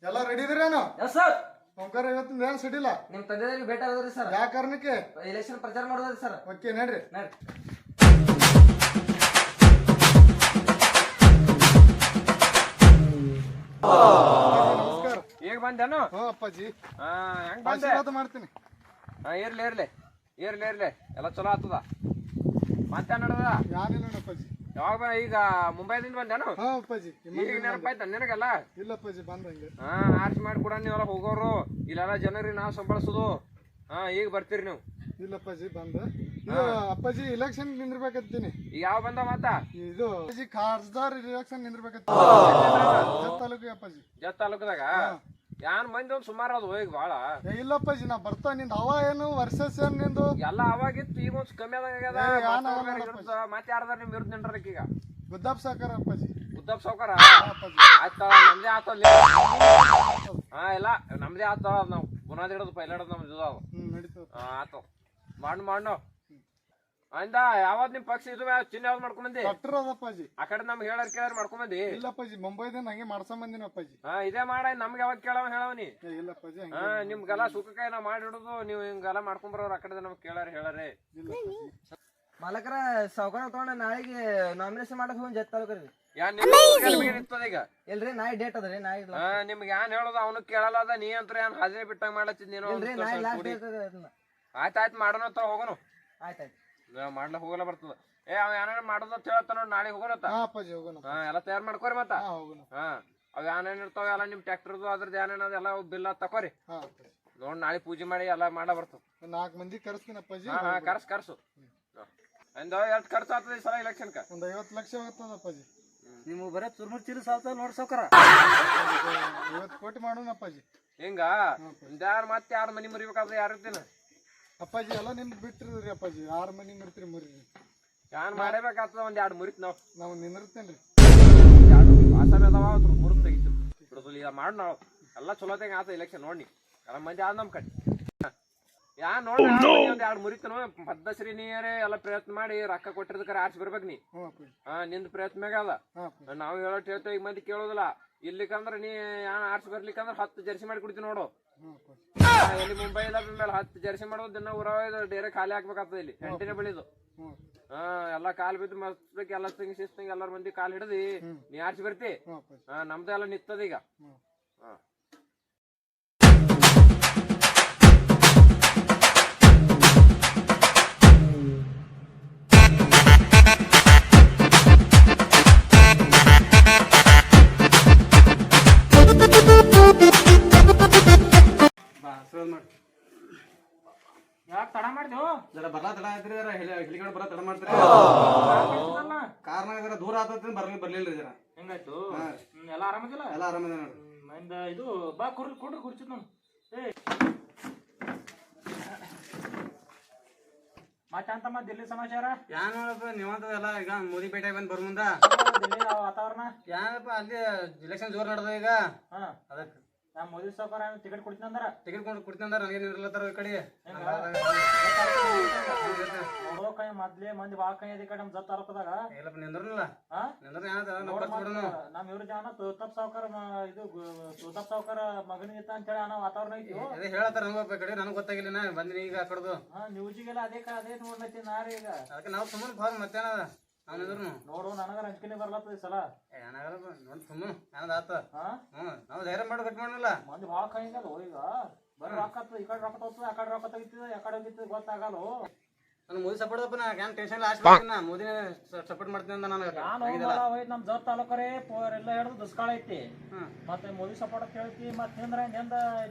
ಎಲ್ಲ ರೆಡಿ ಇದ್ರೇನು? Yes sir. Omkar ಇವತ್ತಿನ ಏನ್ ಸಿಡಿಲ್ಲ. ನಿಮ್ ತಂದೆಯವ್ರಿಗೆ ಭೇಟಿ ಆಗೋದ್ರಿ ಸರ್. ಯಾವ ಕಾರಣಕ್ಕೆ? ಎಲೆಕ್ಷನ್ ಪ್ರಚಾರ ಮಾಡೋದ್ರಿ ಸರ್. ಓಕೆ ನಡ್ರಿ. ನಮಸ್ಕಾರ. ಈಗ ಬಂದೇನು? ಹ್ಞೂ ಅಪ್ಪಾಜಿ. ಹೆಂಗ್ ಬಂದೆ? ಆಶೀರ್ವಾದ ಮಾಡ್ತೀನಿ. ಇರ್ಲಿ ಇರ್ಲಿ ಇರ್ಲಿ ಇರ್ಲಿ ಎಲ್ಲ ಚಲೋ ಆತದ. ಮತ್ತೆ ನಡ್ದ ಯಾನಿಲ್ಲ ಅಪ್ಪಾಜಿ. ಯಾವಾಗ ಈಗ ಮುಂಬೈದಿಂದ ಬಂದೇನು? ಹಾ ಅಪ್ಪಾಜಿ. ಈಗ ನೆನಪಾಯ್ತ ನಿನಗಲ್ಲ? ಇಲ್ಲ ಅಪ್ಪಾಜಿ ಬಂದಂಗೆ. ಆರ್ಸಿ ಮಾಡಿ ಕೂಡ ನೀವೆಲ್ಲ ಹೋಗೋರು ಇಲ್ಲೆಲ್ಲ ಜನರಿಗೆ ನಾವು ಸಂಬಳಿಸೋದು. ಈಗ ಬರ್ತೀರಿ ನೀವು? ಇಲ್ಲ ಅಪ್ಪಾಜಿ ಬಂದ. ಅಪ್ಪಾಜಿ ಇಲೆಕ್ಷನ್ ನಿಂದಿರ್ಬೇಕತ್ತೀನಿ. ಈಗ ಯಾವ ಬಂದ ಮಾತ? ಇದು ಅಪ್ಪಾಜಿ ಖಾಸದಾರ್ ಇಲೆಕ್ಷನ್ ನಿಂದಿರ್ಬೇಕತ್ತೀನಿ. ತಾಲೂಕಿಗೆ ಅಪ್ಪಾಜಿ. ಜತ್ ತಾಲೂಕದಾಗ ಯಾನ್ ಮಂದಿ ಒಂದ್ ಸುಮಾರು ಅದು ಈಗ ಬಾಳ. ಇಲ್ಲ ಅಪ್ಪಾಜಿ ನಾ ಬರ್ತಾ ನಿಂದ ಹವಾ ಏನು ವರ್ಷಸ್ ಏನ್ ನಿಂದು? ಎಲ್ಲ ಅವಾಗಿತ್ತು ಈಗ ಒಂದ್ ಕಮ್ಮಿ ಆದಾಗ ಮತ್ತೆ ಯಾರ್ದಾರ ನಿಮ್ ವಿರುದ್ಧ ನಿಂಡ್ರಕ್ ಈಗ? ಗುದ್ದಾಪ್ ಸಾಕಾರ ಅಪ್ಪಾಜಿ. ಉದ್ದಪ್ ಸಾವ್ಕಾರ ಆಯ್ತ ನಮ್ದೇ ಆತಲ್ಲಿ. ಇಲ್ಲ ನಮ್ದೇ ಆತ. ನಾವ್ ಬುನಾದಿ ಹಿಡೋದು ಪೈಲ ಹಿಡೋದು ನಮ್ದು ಇದು ನಡೀತದ. ಆತು ಮಾಡು ಅಂದ. ಯಾವತ್ ನಿಮ್ ಪಕ್ಷ ಇದು ಚಿನ್ನ ಯಾವ್ದು ಮಾಡ್ಕೊಂಬಂದಿ? ಅಪ್ಪಾಜಿ ಆ ಕಡೆ ನಮ್ಗೆ ಹೇಳಾರ ಕೇಳಾರ ಮಾಡ್ಕೊಂಬಂದಿ? ಇಲ್ಲ ಅಪ್ಪಾಜಿ ಮುಂಬೈದಿಂದ ಹಂಗೆ ಮಾಡ್ಸಂಬಂದಿನ ಅಪ್ಪಾಜಿ. ಇದೇ ಮಾಡ ನಮ್ಗೆ ಯಾವಾಗ ಹೇಳವನಿ? ಇಲ್ಲ ಅಪ್ಪಾಜಿ. ನಿಮ್ಗೆಲ್ಲ ಸುಖಕಾಯಿ ನಾವ್ ಮಾಡಿಡೋದು ನೀವು ಹಿಂಗೆಲ್ಲ ಮಾಡ್ಕೊಂಬರೋರು. ಆ ಕಡೆ ನಮ್ಗೆ ಕೇಳಾರ ಹೇಳಾರೆ. ಮಾಲಕರ ಸಾವುಕಾರ ತಗೊಂಡ ನಾಳೆಗೆ ನಾಮಿನೇಷನ್ ಮಾಡಕ್ ಹೋಗಿ ಜತ್ ತಾಲೂಕರಿ. ಈಗ ಇಲ್ರಿ ನಾಳೆ ಡೇಟ್ ಅದ್ರಿ. ನಾಳೆ ನಿಮ್ಗೆ ಏನ್ ಹೇಳೋದು ಅವನು ಕೇಳಲ್ಲ ಅದ. ನೀ ಅಂತ ಏನ್ ಹಾಜರಿ ಬಿಟ್ಟಂಗ ಮಾಡತ್ತಿದ್ ನೀನು? ಆಯ್ತಾಯ್ತು ಮಾಡೋಣ ಹೋಗೋನು. ಆಯ್ತಾಯ್ತು ಮಾಡ್ಲಕ್ ಹೋಗಲ್ಲ ಬರ್ತದ. ಅವ ಏನಾರ ಮಾಡೋದ ಹೇಳ್ತಾನ ನಾಳೆ ಹೋಗೋಣತ್ತ. ಎಲ್ಲ ತಯಾರು ಮಾಡ್ಕೋರಿ ಮತ್ತ. ಅವ್ ಏನೇನ್ ಇರ್ತಾವ ಎಲ್ಲ ನಿಮ್ ಟ್ರ್ಯಾಕ್ಟರ್ದು ಅದ್ರದ್ದು ಏನೇನದ ಎಲ್ಲ ಬಿಲ್ ತಕೋರಿ. ನೋಡ್ ನಾಳೆ ಪೂಜೆ ಮಾಡಿ ಎಲ್ಲ ಮಾಡ ಬರ್ತದ. 4 ಮಂದಿ ಕರ್ಸ್ತೀನಿ ಅಪ್ಪಾಜಿ. ಕರ್ಸು ಅಂದ. ಎಷ್ಟ್ ಖರ್ಚು ಆಗ್ತದ ಈ ಸಲ ಎಲೆಕ್ಷನ್? ಒಂದ್ 50 ಲಕ್ಷ ಹೋಗ್ತದ ಅಪ್ಪಾಜಿ. ನೀವು ಬರೇ ತುರ್ಮುರ್ ಚೀಲ ಸಾಲ್ತ ನೋಡ್ ಸಾವ್ಕಾರ. 50 ಕೋಟಿ ಮಾಡೋಣ ಅಪ್ಪಾಜಿ. ಹಿಂಗ ಮತ್ತೆ 6 ಮನಿ ಮುರಿಬೇಕಾದ್ರೆ ಯಾರ ಇರ್ತೀನ ಅಪ್ಪಾಜಿ? ಎಲ್ಲ ನಿಮ್ಗೆ ಬಿಟ್ಟಿರಿ ಅಪ್ಪಾಜಿ. 6 ಮನಿ ಮುರಿತೀರಿ ಮುರಿರಿ. ಯಾನ್ ಮಾಡಬೇಕಾಗ್ತದ. ಒಂದ್ 2 ಮುರಿತ್ ನಾವು ನಿಂದಿರ್ತೇನ್ರಿ. 2 ಆಸಾಮಿ ಅದಾವ ಮುರಿದ್ ತೆಗಿತು ಬಿಡೋದಿಲ್ಲ. ಈಗ ಮಾಡ್ ನಾವು ಎಲ್ಲ ಚಲೋತೆಗೆ ಆತ ಎಲೆಕ್ಷನ್ ನೋಡಿ. ಎಲ್ಲ ಮಂದಿ ಆದ್ ನಮ್ ಕಡೆ ಯಾನ್ ನೋಡಿ ಒಂದ್ 2 ಮುರಿತನು ಪದ್ಧಶ್ರೀ ನೀರೇ ಎಲ್ಲ ಪ್ರಯತ್ನ ಮಾಡಿ ರೊಕ್ಕ ಕೊಟ್ಟಿರ್ದಕ್ಕಾರ ಆರ್ಸಿ ಬರ್ಬೇಕ್ ನೀ. ನಿಂದ ಪ್ರಯತ್ನ ಮ್ಯಾಗ ಅದ. ನಾವ್ ಹೇಳೋಟ್ ಹೇಳ್ತೇವೆ. ಈಗ ಮಂದಿ ಕೇಳೋದಿಲ್ಲ. ಇರ್ಲಿಕ್ಕಂದ್ರ ನೀ ಯಾನ್ ಆರ್ಸಿ ಬರ್ಲಿಕ್ಕಂದ್ರ 10 ಜರ್ಸಿ ಮಾಡಿ ಕುಡಿತೀವಿ ನೋಡು. ಎಲ್ಲಿ ಮುಂಬೈ ಇಲ್ಲ ಮೇಲೆ 10 ಜರ್ಸಿ ಮಾಡೋದು ದಿನ ಊರಾಗ ಡೇರೆ ಖಾಲಿ ಹಾಕ್ಬೇಕಾಗ್ತದ. ಇಲ್ಲಿ ಹೆಂಟಿನ ಬೆಳಿದು ಎಲ್ಲ ಕಾಲ್ ಬಿದ್ದು ಮಸ್ತ್ ಎಲ್ಲ ಶಿಸ್ತಂಗ ಎಲ್ಲಾರ ಮಂದಿ ಕಾಲ್ ಹಿಡದಿ ನೀ ಆರ್ಸಿ ಬರ್ತಿ. ನಮ್ದು ಎಲ್ಲ ನಿತ್ತದ ಈಗ. ಯಾಕೆ ತಡ ಮಾಡ್ದೇವು? ಜರ ಬರ್ಲಾ ತಡ ಆಯ್ತ್ರಿ. ಜರ ಹೆಲಿಕಾಪ್ಟರ್ ಬರ ತಡ ಮಾಡ್ತೀರಿ. ಕಾರ್ನಾಗ ದೂರ ಆತತ್ರಿ ಬರ್ಲಿಲ್ರಿ. ಜರ ಹೆಂಗಾಯ್ತು? ಎಲ್ಲ ಆರಾಮದಿಲ್ಲ? ಎಲ್ಲ ಆರಾಮದ ನೋಡ್ರಿ. ಇದು ಬಾ ಕೊಡ್ರಿ ಕುರ್ಚಿ ನಮ್. ಮತ್ತೆ ಅಂತ ದಿಲ್ಲಿ ಸಮಾಚಾರ ಯಾನ್ ನೋಡಪ್ಪ ನೀವಂತ ಎಲ್ಲ ಈಗ ಮೋದಿ ಪೇಟೆ ಬಂದ್ ಬರ್ ಮುಂದ ದಿಲ್ಲಿ ವಾತಾವರಣ ಯಾನಪ್ಪ ಅಲ್ಲಿ ಎಲೆಕ್ಷನ್ ಜೋರ್ ನಡೆದ ಈಗ. ಅದಕ್ಕೆ ನಾ ಮೋದಿ ಸಾವ್ಕಾರ ಟಿಕೆಟ್ ಕೊಡ್ತೀನಿ ಅಂದಾರ. ಟಿಕೆಟ್ ಕೊಡ್ತೀನಿ ಅಂದಾರ. ನನಗೆ ನಿಂದ್ರಲತ್ತಾರ ಈ ಕಡೆ. ನೋಡೋ ಕೈ ಮೊದ್ಲೇ ಮಂದಿ ಬಾಳ ಕೈ ಅದ. ಈ ಕಡೆ ನಮ್ ಜತ್ ತಾಲೂಕದಾಗ ಇಲ್ಲಪ್ಪ ನಿಂದ್ರಲ್ಲ. ನಮ್ ಇವ್ರ ಜನ ತೋತಪ್ ಸಾವ್ಕಾರ ಇದು ತೋತಪ್ ಸಾವ್ಕಾರ ಮಗನಿಗಿತ್ತ ಅಂತ ಹೇಳಿ ಅನ್ನೋ ವಾತಾವರಣ ಐತಿ. ಅದೇ ಹೇಳತ್ತಾರ ನಮ್ಗ ಕಡೆ. ನನಗ್ ಗೊತ್ತಾಗಿಲ್ಲ. ಬಂದಿನಿ ಈಗ ಆ ಕಡೆದು. ನ್ಯೂಜಿಗೆಲ್ಲ ಅದೇ ನೋಡ್ಲತ್ತೀನಿ ನಾರೇ ಈಗ. ಅದಕ್ಕೆ ನಾವು ಸುಮ್ಮನೆ ಭಾಳ ಮತ್ತೇನದ ನೋಡು. ನನಗ ರಂಜಿಕೆ ಬರ್ಲತ್ತದ ಈ ಸಲ. ಏನಾಗಲ್ಲ ನೋಡಿ ಸುಮ್ಮನೆ ಏನದ ಆತ. ನಾವು ಧೈರ್ಯ ಮಾಡಿ ಕಟ್ ಮಾಡಲ್ಲ. ಮಂದಿ ಬಾಳ ಕೈ ಈಗ ಬರೀ ರೊಕ್ಕ ಈ ಕಡೆ ರೊಕ್ಕ ತೋರ್ತದ, ಆ ಕಡೆ ರೊಕ್ಕ ತೆಗಿತದ, ಆ ಕಡೆ ಹೋಗಿತ್ತದ ಗೊತ್ತಾಗಲ್ಲ. ನಾನು ಮೋದಿ ಸಪೋರ್ಟ್ ಅಪ್ಪ. ನಾನು ಟೆನ್ಷನ್ ಮೋದಿ ಸಪೋರ್ಟ್ ಮಾಡ್ತೀನಿ ಅಂತ ನಾನು. ನಮ್ ಜತ್ ತಾಲೂಕರೇ ಎಲ್ಲ ಹಿಡಿದು ದುಷ್ಕಾಳ ಐತಿ. ಮತ್ತೆ ಮೋದಿ ಸಪೋರ್ಟ್ ಅಂತ ಹೇಳ್ತಿ. ಮತ್ತೆ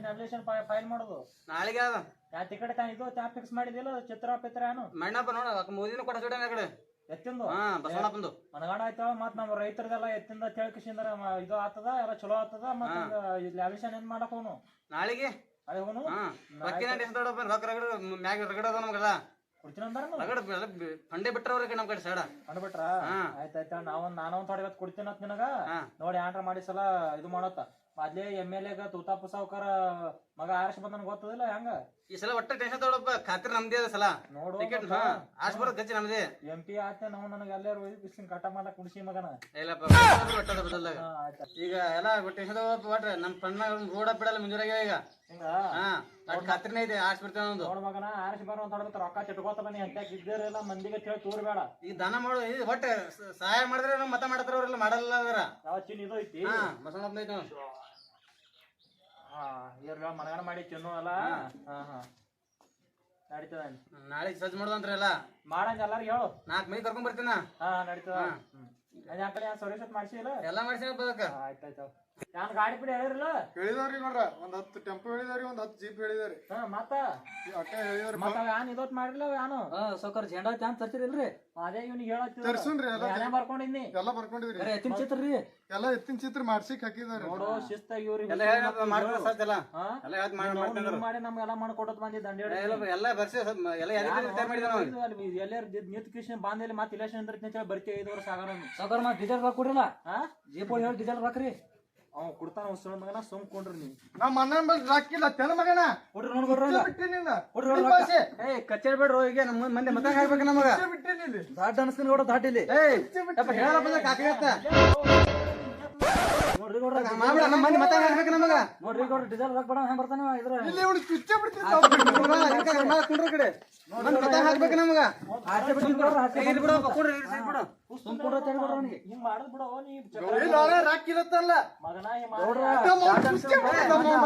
ನಾಮಿನೇಷನ್ ಫೈಲ್ ಮಾಡೋದು ನಾಳೆಗೆ ಅದ. ಯಾ ಟಿಕೆಟ್ ಇದು ಫಿಕ್ಸ್ ಮಾಡಿದಿಲ್ಲ? ಚಿತ್ರ ಪಿತ್ರ ಏನು ಮಣ್ಣಪ್ಪ ನೋಡ ಮೋದಿನ ಕೊಡ ಜೋಡ ಕಡೆ ಎತ್ತಿಂದು ಬಸವಣ್ಣಪ್ಪಂದು ಮನಗಾಡ ಆಯ್ತಾಳ. ಮತ್ ನಮ್ ರೈತರದೆಲ್ಲ ಎತ್ತಿಂದ ತಿಳ್ಕಿಸಿಂದ್ರ ಇದು ಆತದ. ಎಲ್ಲ ಚಲೋ ಆತದ. ಮತ್ತೆ ಲ್ಯಾವಿಷನ್ ಏನ್ ಮಾಡಕ್ ಹೋನು ನಾಳೆಗೆ ಹೋನು. ಮ್ಯಾಗ ರಗಡ ನಮ್ಗಲ್ಲ ಕೊಡ್ತೀನಿ ಅಂದಾರ. ಫಂಡೆ ಬಿಟ್ರವ್ರಿಗೆ ನಮ್ ಕಡೆ ಸೈಡ ಅಂದ್ಬಿಟ್ರ. ಆಯ್ತಾಯ್ತ. ನಾನೊಂದ್ ಥೋಡೆ ಇವತ್ತು ಕೊಡ್ತೀನಿ ಅಂತ ನಿನಗ. ನೋಡಿ ಆಂಡ್ರ ಮಾಡಿ ಸಲ ಇದು ಮಾಡತ್ತ. ಮೊದ್ಲೇ MLA ಗ ತೂತಾಪ ಸಾವ್ಕಾರ ಮಗ ಆರ್ಸ್ ಬಂದನ್ ಗೊತ್ತದಿಲ್ಲ ಹೆಂಗ ಈ ಸಲ ಒಟ್ಟ ಟೆನ್ಷನ್ ತಗೊಳಪ್ಪ ಖಾತ್ರಿ ನಮ್ದೇ ಅದ ಸಲ ನೋಡು ಟಿಕೆಟ್ ಹಾ ಆಸ್ ಬರೋದ್ ಗಚ್ಚಿ ನಮ್ದೇ MP ಆತ ನಾವು ನನಗೆ ಎಲ್ಲಾರು ಬಿಸಿನ ಕಟ ಮಾಡಕ್ ಕುಡಿಸಿ ಮಗನ ಇಲ್ಲಪ್ಪ ಒಟ್ಟದ ಬದಲಾಗ ಆಯ್ತಾ ಈಗ ಎಲ್ಲ ಟೆನ್ಷನ್ ತಗೊಳಪ್ಪ ಒಟ್ಟ ನಮ್ ಕಣ್ಣ ರೋಡ ಬಿಡಲ್ಲ ಮುಂಜಾನೆ ಈಗ ಹಿಂಗ ಹಾ ಅಟ್ ಖಾತ್ರಿನೇ ಇದೆ ಆಸ್ ಬಿಡ್ತೇವೆ ಒಂದು ನೋಡ್ ಮಗನ ಆರ್ಸ್ ಬರೋ ಅಂತ ಹೊಡ್ಬೇಕು ರೊಕ್ಕ ಚಿಟ್ಕೋತ ಬನ್ನಿ ಅಂತ ಇದ್ದೇರಿಲ್ಲ ಮಂದಿಗೆ ಹೇಳಿ ತೂರ್ಬೇಡ ಈಗ ದಾನ ಮಾಡು ಇದು ಒಟ್ಟ ಸಹಾಯ ಮಾಡಿದ್ರೆ ನಾವು ಮತ ಮಾಡ್ತಾರ ಅವ್ರೆಲ್ಲ ಮಾಡಲ್ಲ ಅದರ ಯಾವ ಚಿನ್ ಇದು ಐತಿ ಹಾ ಮಸಣಪ್ಪ ಐತೆ ಹಾ ಇರ್ಲ ಮನಗನ ಮಾಡಿ ತಿನ್ನು ಅಲ್ಲ ಹಾ ಹಾ ನಡೀತದ ನಾಳೆ ಸಜ್ಜು ಮಾಡೋದಂತ್ರಲ್ಲ ಮಾಡಂಗ ಎಲ್ಲಾರು ಹೇಳು 4 ಮಂದಿ ಕರ್ಕೊಂಡ್ ಬರ್ತೀನ ಹಾ ನಡೀತದ ಆ ಕಡೆ ಸರ್ವಿಸ್ ಮಾಡ್ಸಿಲ್ಲ ಎಲ್ಲ ಮಾಡ್ಸಿ ಬದಕ ಆಯ್ತಾಯ್ತು ಯಾನ್ ಗಾಡಿ ಬಿಡಿ ಹೇಳಿರಲ್ಲ ಹೇಳಿದವ್ರಿ ನೋಡ್ರ ಒಂದ್ 10 ಟೆಂಪೋ ಹೇಳಿದಾರಿ ಒಂದ್ 10 ಜೀಪ್ ಹೇಳಿದಾರಿ ಹಾ ಮತ್ತ ಅಟ್ಟೆ ಹೇಳಿದಾರಿ ಮತ್ತ ಯಾನ್ ಇದೊತ್ ಮಾಡಿರ್ಲ ಯಾನು ಸೌಕರ್ ಜೆಂಡಾ ಚಾನ್ ತರ್ತಿರಿಲ್ರಿ ಅದೇ ಇವ್ನಿಗೆ ಹೇಳತ್ತಿ ತರ್ಸುನ್ರಿ ಎಲ್ಲ ನಾನೇ ಬರ್ಕೊಂಡಿದ್ನಿ ಎಲ್ಲ ಬರ್ಕೊಂಡಿದ್ರಿ ಎತ್ತಿನ ಚಿತ್ರರಿ ಎಲ್ಲ ಎತ್ತಿನ ಚಿತ್ರ ಮಾಡ್ಸಿಕ್ ಹಾಕಿದಾರಿ ನೋಡು ಶಿಸ್ತಾಗಿ ಇವ್ರಿಗೆ ಎಲ್ಲ ಹೇಳಿ ಮಾಡ್ತಾರ ಸಜ್ಜ ಎಲ್ಲ ಹಾ? ಎಲ್ಲ ಹೇಳಿ ಮಾಡ್ತಾರ ಮಾಡಿ ನಮ್ಗೆಲ್ಲ ಮಾಡ್ಕೊಟ್ಟದ್ ಬಂದಿ ದಂಡಿ ಎಲ್ಲ ಬರ್ಸಿ ಎಲ್ಲ ತಯಾರು ಮಾಡಿದ ನಾವು ಎಲ್ಲಾರು ನಿಂತ ಕೃಷ್ಣ ಬಾಂಧಲ್ಲಿ ಮತ್ತೆ ಇಲೆಕ್ಷನ್ ಅಂತ ಬರ್ತೀವಿ 5 ವರ್ಷ ಆಗೋಣ ಸೌಕರ್ ಮಾ ಡೀಸೆಲ್ ರೊಕ್ಕ ಕೊಡಿಲ್ಲ ಹಾ ಜೀಪ್ ಹೇಳಿ ಡೀಸೆಲ್ ರೊಕ್ಕ ಅವ್ ಕೊಡ್ತಾನ ಉಸ್ರ ಮಗನ ಸುಮ್ಕೊಂಡ್ರಿ ನೀವು ನಮ್ಮ ಅಣ್ಣನ ಬಲ್ ರಾಕಿಲ್ಲ ತೆಲ ಮಗನ ಕೊಡ್ರಿ ನೋಡ್ಕೊಡ್ರಿ ಬಿಟ್ಟಿನಿಂದ ಏ ಕಚ್ಚೇರಿ ಬೇಡ್ರು ಈಗ ನಮ್ಮ ಮಂದಿ ಮತ ಹಾಕ್ಬೇಕು ನಮಗ ಬಿಟ್ಟಿನಿ ದಾಟ್ ಅನ್ಸ್ತೀನಿ ನೋಡ ದಾಟಿಲಿ ಏಯ್ ಯಪ್ಪ ಹೇಳಪ್ಪ ಕಾಕಗತ್ತ ನೋಡ್ರಿ ನೋಡ್ರಿ ಮಾಡ್ಬಿಡ ನಮ್ಮ ಮಂದಿ ಮತ ಹಾಕ್ಬೇಕು ನಮಗ ನೋಡ್ರಿ ನೋಡ್ರಿ ಡೀಸೆಲ್ ರೊಕ್ಕ ಬೇಡ ಹೆಂಗ್ ಬರ್ತಾನೆ ಇದ್ರ ಇಲ್ಲಿ ಇವನು ಚುಚ್ಚೆ ಬಿಡ್ತಿದ್ದ ಕುಂಡ್ರ ಕಡೆ ಮಂದಿ ಮತ ಹಾಕ್ಬೇಕು ನಮಗ ಆಚೆ ಬಿಟ್ಟು ಕೊಡ್ರಿ ಆಚೆ ಇಲ್ಲಿ ಬಿಡು ಕುಂಡ್ರಿ ಸೈಡ್ ಬಿಡು ಸುಮ್ಕೊಂಡ್ರೆ ತೇಳಿ ಕೊಡ್ರಿ ಅವನಿಗೆ ಹಿಂಗ್ ಮಾಡದ್ ಬಿಡೋ ನೀ ರಾಕಿಲ್ಲತ್ತಲ್ಲ ಮಗನ ನೋಡ್ರ ನಮ್ಮ ಅವ್ನ್ ಚುಚ್ಚೆ ಬಿಡ್ತಿದ್ದ, ನಮ್ಮ ಅವ್ನ್